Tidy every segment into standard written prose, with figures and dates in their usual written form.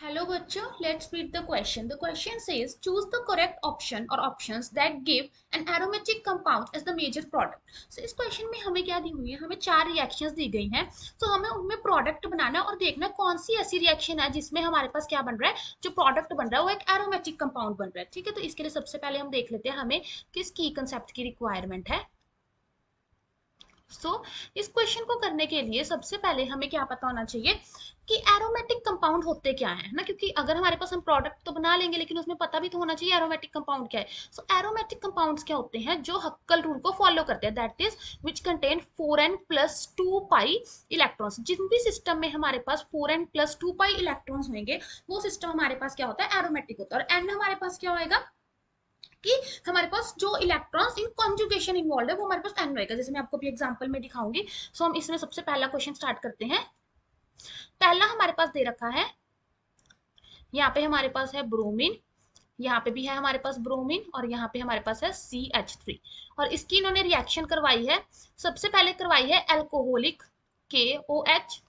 Hello बच्चों, let's read the question. The question says choose the correct option or options that give an aromatic compound as the major product. So इस question में हमें क्या दी हुई है, हमें चार रिएक्शंस दी गई हैं. तो हमें उनमें प्रोडक्ट बनाना है और देखना है कौन सी ऐसी रिएक्शन है जिसमें हमारे पास क्या बन रहा है, जो प्रोडक्ट बन रहा है वो एक एरोमेटिक कंपाउंड बन रहा है. ठीक है, तो इसके लिए सबसे पहले हम देख लेते हैं हमें किस की कंसेप्ट की रिक्वायरमेंट है. इस क्वेश्चन को करने के लिए सबसे पहले हमें क्या पता होना चाहिए कि एरोमेटिक कंपाउंड होते क्या है ना, क्योंकि अगर हमारे पास हम प्रोडक्ट तो बना लेंगे लेकिन उसमें पता भी तो होना चाहिए एरोमेटिक कंपाउंड क्या है. एरोमेटिक कंपाउंड्स क्या होते हैं, जो हक्कल रूल को फॉलो करते हैं, that is which contain 4n+2 pi electrons. जिन भी सिस्टम में हमारे पास 4n+2 पाई इलेक्ट्रॉन्स होंगे वो सिस्टम हमारे पास क्या होता है, एरोमेटिक होता है. और एन हमारे पास क्या होएगा कि हमारे पास जो इलेक्ट्रॉन्स इन कॉन्जुगेशन इन्वॉल्व है वो हमारे पास एन रहेगा, जैसे मैं आपको भी एग्जांपल में दिखाऊंगी. हम इसमें सबसे पहला क्वेश्चन स्टार्ट करते हैं. पहला हमारे पास दे रखा है, यहाँ पे हमारे पास है ब्रोमीन, यहाँ पे भी है हमारे पास ब्रोमीन और यहाँ पे हमारे पास है CH3. और इसकी इन्होंने रिएक्शन करवाई है, सबसे पहले करवाई है एल्कोहलिक KOH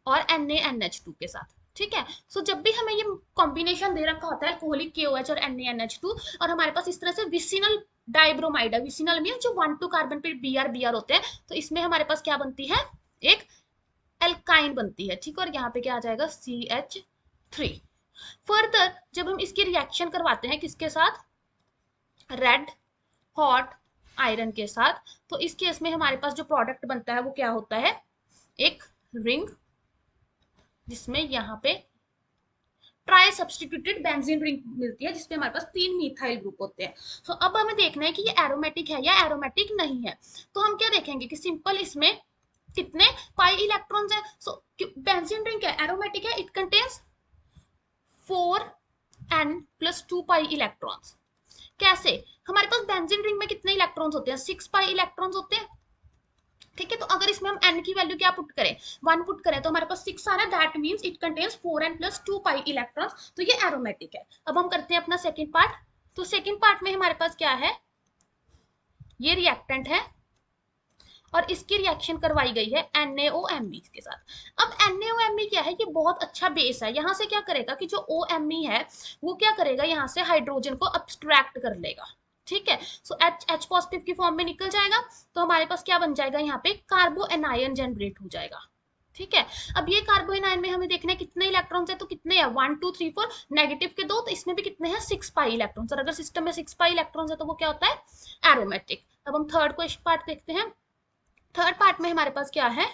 और NaNH2 के साथ. ठीक है, जब भी हमें ये कॉम्बिनेशन दे रखा होता है अल्कोहलिक KOH और NaNH2 और हमारे पास इस तरह से विसिनल डाइब्रोमाइड है, विसिनल में जो 1 2 कार्बन पे Br होते हैं, तो इसमें हमारे पास क्या बनती है, एक एल्काइन बनती है. ठीक है, और यहाँ पे क्या आ जाएगा CH3. फर्दर जब हम इसकी रिएक्शन करवाते हैं किसके साथ, रेड हॉट आयरन के साथ, तो इस केस में हमारे पास जो प्रोडक्ट बनता है वो क्या होता है, एक रिंग, जिसमें यहाँ पे ट्राई सब्सटीट्यूटेड बेंजीन रिंग मिलती है, जिसपे हमारे पास 3 मिथाइल ग्रुप होते हैं. अब हमें देखना है कि ये एरोमेटिक है या एरोमेटिक नहीं है. तो हम क्या देखेंगे कि सिंपल इसमें कितने पाई इलेक्ट्रॉन्स है. बेंजीन रिंग क्या एरोमेटिक है, it contains 4n+2 pi electrons. कैसे, हमारे पास बेंजीन रिंग में कितने इलेक्ट्रॉन्स होते हैं, 6 पाई इलेक्ट्रॉन्स होते हैं. ठीक है, तो अगर इसमें हम n की वैल्यू क्या पुट करें, 1 पुट करें, तो हमारे पास 6 आ रहा है, that means it contains 4n+2 pi electrons. तो ये एरोमेटिक है. अब हम करते हैं अपना सेकंड पार्ट. तो सेकंड पार्ट में हमारे पास क्या है, ये रिएक्टेंट है और इसकी रिएक्शन करवाई गई है NaOMe के साथ. अब NaOMe क्या है, ये बहुत अच्छा बेस है. यहाँ से क्या करेगा कि जो OMe है वो क्या करेगा, यहाँ से हाइड्रोजन को अब्स्ट्रैक्ट कर लेगा. ठीक है, H पॉजिटिव की फॉर्म में निकल जाएगा, तो हमारे पास क्या बन जाएगा, यहाँ पे कार्बो एनायन जनरेट हो जाएगा. ठीक है, अब ये कार्बो एनायन में हमें देखना है कितने इलेक्ट्रॉन्स है, तो कितने हैं 1 2 3 4, नेगेटिव के 2, तो इसमें भी कितने हैं 6 पाई इलेक्ट्रॉन्स. और अगर सिस्टम में 6 पाई इलेक्ट्रॉन्स है तो वो क्या होता है, एरोमेटिक. अब हम थर्ड क्वेश्चन पार्ट देखते हैं. थर्ड पार्ट में हमारे पास क्या है,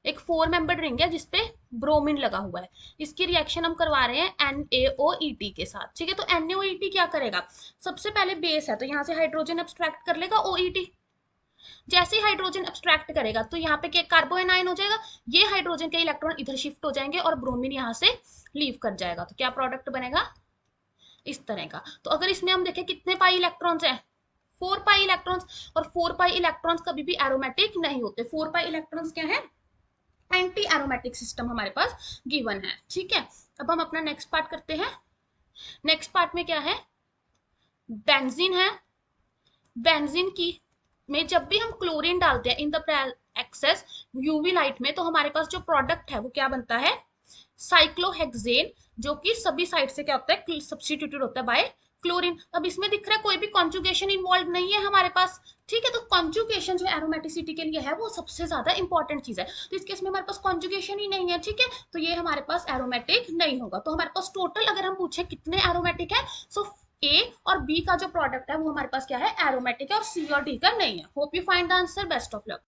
एक 4 मेंबर रिंग है जिसपे ब्रोमीन लगा हुआ है. इसकी रिएक्शन हम करवा रहे हैं NaOET के साथ. ठीक है, तो NaOET क्या करेगा, सबसे पहले बेस है तो यहाँ से हाइड्रोजन अब्स्ट्रैक्ट कर लेगा OET. जैसे ही हाइड्रोजन अब्स्ट्रैक्ट करेगा तो यहाँ पे क्या कार्बो एनायन हो जाएगा, ये हाइड्रोजन के इलेक्ट्रॉन इधर शिफ्ट हो जाएंगे और ब्रोमीन यहाँ से लीव कर जाएगा. तो क्या प्रोडक्ट बनेगा, इस तरह का. तो अगर इसमें हम देखें कितने पाई इलेक्ट्रॉन्स हैं, 4 पाई इलेक्ट्रॉन्स. और 4 पाई इलेक्ट्रॉन्स कभी भी एरोमेटिक नहीं होते. 4 पाई इलेक्ट्रॉन्स क्या है, एंटी एरोमेटिक सिस्टम हमारे पास गिवन है. ठीक है, अब हम अपना नेक्स्ट पार्ट करते हैं. नेक्स्ट पार्ट में क्या है, बेंजीन है. बेंजीन की में जब भी हम क्लोरीन डालते हैं in the excess UV light में, तो हमारे पास जो प्रोडक्ट है वो क्या बनता है, साइक्लोहेक्सेन, जो कि सभी साइड से क्या होता है, सब्स्टिट्यूटेड होता है बाय क्लोरीन. अब इसमें दिख रहा है कोई भी कॉन्जुगेशन इन्वॉल्व नहीं है हमारे पास. ठीक है, तो कॉन्जुगेशन जो एरोमेटिसिटी के लिए है वो सबसे ज्यादा इंपॉर्टेंट चीज है. तो इस केस में हमारे पास कॉन्जुगेशन ही नहीं है. ठीक है, तो ये हमारे पास एरोमेटिक नहीं होगा. तो हमारे पास टोटल अगर हम पूछे कितने एरोमेटिक है, सो ए और बी का जो प्रोडक्ट है वो हमारे पास क्या है, एरोमेटिक है, और सी और डी का नहीं है. Hope you find the answer. Best of luck.